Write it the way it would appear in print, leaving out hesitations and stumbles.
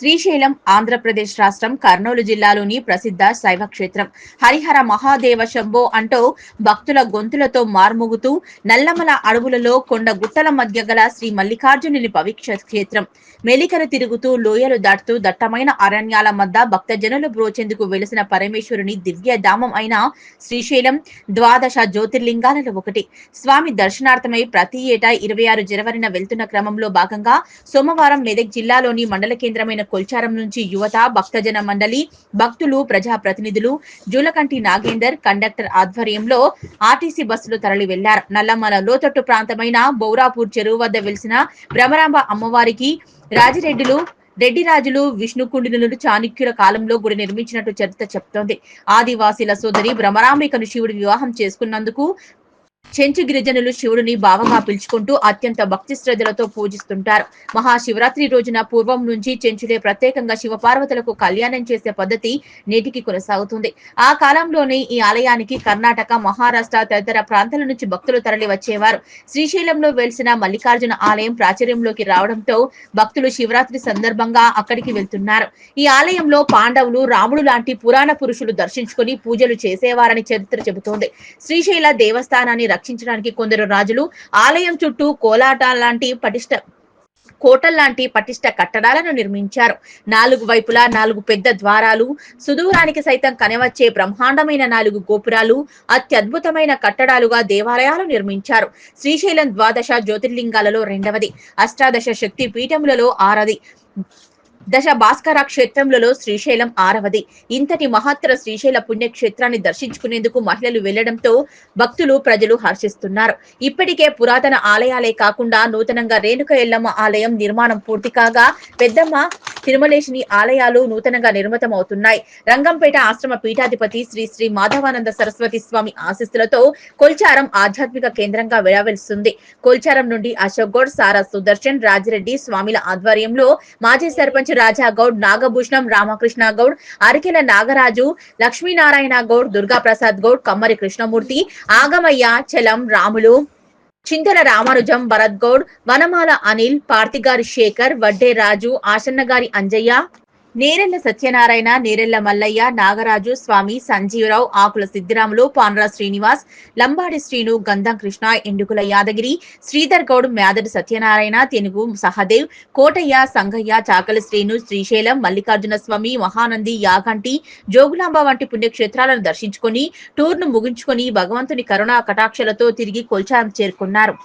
శ్రీశైలం ఆంధ్రప్రదేశ్ రాష్ట్రం కర్నూలు జిల్లాలోని ప్రసిద్ధ శైవ క్షేత్రం. హరిహర మహాదేవ శంభో అంటూ భక్తుల గొంతులతో మార్మోగుతూ నల్లమల అడవులలో కొండ గుట్టల మధ్య గల శ్రీ మల్లికార్జునుని పవిత్ర క్షేత్రం. మెలికలు తిరుగుతూ లోయలు దాటుతూ దట్టమైన అరణ్యాల మధ్య భక్తజనులు బ్రోచేందుకు వెలిసిన పరమేశ్వరుని దివ్య ధామం అయిన శ్రీశైలం ద్వాదశ జ్యోతిర్లింగాలలో ఒకటి. స్వామి దర్శనార్థమై ప్రతి ఏటా 26 జనవరిన వెళ్తున్న క్రమంలో భాగంగా సోమవారం మెదక్ జిల్లాలోని మండల కేంద్రమైన కొల్చారం నుంచి యువత, భక్తజన మండలి, భక్తులు, ప్రజా ప్రతినిధులు, జూలకంటి నాగేందర్ కండక్టర్ ఆధ్వర్యంలో ఆర్టీసీ బస్సులు తరలి వెళ్లారు. నల్లమల లోతట్టు ప్రాంతమైన బౌరాపూర్ చెరువు వద్ద వెలిసిన భ్రమరాంబ అమ్మవారికి రెడ్డి రాజులు విష్ణుకుండినులు చాణక్యుల కాలంలో గుడి నిర్మించినట్టు చరిత్ర చెప్తోంది. ఆదివాసీల సోదరి భ్రమరాంబికను శివుడు వివాహం చేసుకున్నందుకు చెంచు గిరిజనులు శివుడిని భావంగా పిలుచుకుంటూ అత్యంత భక్తి శ్రద్ధలతో పూజిస్తుంటారు. మహాశివరాత్రి రోజున పూర్వం నుంచి చెంచులే ప్రత్యేకంగా శివపార్వతులకు కళ్యాణం చేసే పద్ధతి నేటికి కొనసాగుతుంది. ఆ కాలంలోనే ఈ ఆలయానికి కర్ణాటక, మహారాష్ట్ర తదితర ప్రాంతాల నుంచి భక్తులు తరలి వచ్చేవారు. శ్రీశైలంలో వెలిసిన మల్లికార్జున ఆలయం ప్రాచుర్యంలోకి రావడంతో భక్తులు శివరాత్రి సందర్భంగా అక్కడికి వెళ్తున్నారు. ఈ ఆలయంలో పాండవులు, రాముడు లాంటి పురాణ పురుషులు దర్శించుకుని పూజలు చేసేవారని చరిత్ర చెబుతోంది. శ్రీశైల దేవస్థానాన్ని రక్షించడానికి కొందరు రాజులు ఆలయం చుట్టూ కోటల్లాంటి పటిష్ట కట్టడాలను నిర్మించారు. 4 వైపులా 4 పెద్ద ద్వారాలు, సుదూరానికి సైతం కనవచ్చే బ్రహ్మాండమైన 4 గోపురాలు, అత్యద్భుతమైన కట్టడాలుగా దేవాలయాలు నిర్మించారు. శ్రీశైలం ద్వాదశ జ్యోతిర్లింగాలలో రెండవది. అష్టాదశ శక్తి పీఠములలో 6ది. దశ భాస్కర క్షేత్రములలో శ్రీశైలం 6వది. ఇంతటి మహత్తర శ్రీశైల పుణ్యక్షేత్రాన్ని దర్శించుకునేందుకు మహిళలు వెళ్లడంతో భక్తులు, ప్రజలు హర్షిస్తున్నారు. ఇప్పటికే పురాతన ఆలయాలే కాకుండా నూతనంగా రేణుక ఎల్లమ్మ ఆలయం నిర్మాణం పూర్తి కాగా పెద్దమ్మ, తిరుమలేశిని ఆలయాలు నూతనంగా నిర్మితమవుతున్నాయి. రంగంపేట ఆశ్రమ పీఠాధిపతి శ్రీ శ్రీ మాధవానంద సరస్వతి స్వామి ఆశీస్సులతో కొల్చారం ఆధ్యాత్మిక కేంద్రంగా వెలవెలుస్తుంది. కొల్చారం నుండి అశోక్ గౌడ్, సారా సుదర్శన్, రాజిరెడ్డి స్వామిల ఆధ్వర్యంలో మాజీ సర్పంచ్ రాజా గౌడ్, నాగభూషణం, రామకృష్ణ గౌడ్, అరికెల నాగరాజు, లక్ష్మీనారాయణ గౌడ్, దుర్గాప్రసాద్ గౌడ్, కమ్మరి కృష్ణమూర్తి, ఆగమయ్య, చలం రాములు, చింతల రామానుజం, భరత్ గౌడ్, వనమాల అనిల్, పార్తిగారి శేఖర్, వడ్డే రాజు, ఆశన్నగారి అంజయ్య, నేరెళ్ల సత్యనారాయణ, నేరెళ్ల మల్లయ్య, నాగరాజు, స్వామి, సంజీవరావు, ఆకుల సిద్ధిరాములు, పాన్రా శ్రీనివాస్, లంబాడి శ్రీను, గంధం కృష్ణ, ఎండుకుల యాదగిరి, శ్రీధర్ గౌడ్, మేదడి సత్యనారాయణ, తెనుగు సహదేవ్, కోటయ్య, సంగయ్య, చాకలి శ్రీను, శ్రీశైలం, మల్లికార్జున స్వామి, మహానంది, యాగంటి, జోగులాంబ వంటి పుణ్యక్షేత్రాలను దర్శించుకుని టూర్ను ముగించుకుని భగవంతుని కరుణా కటాక్షలతో తిరిగి కొల్చారం చేరుకున్నారు.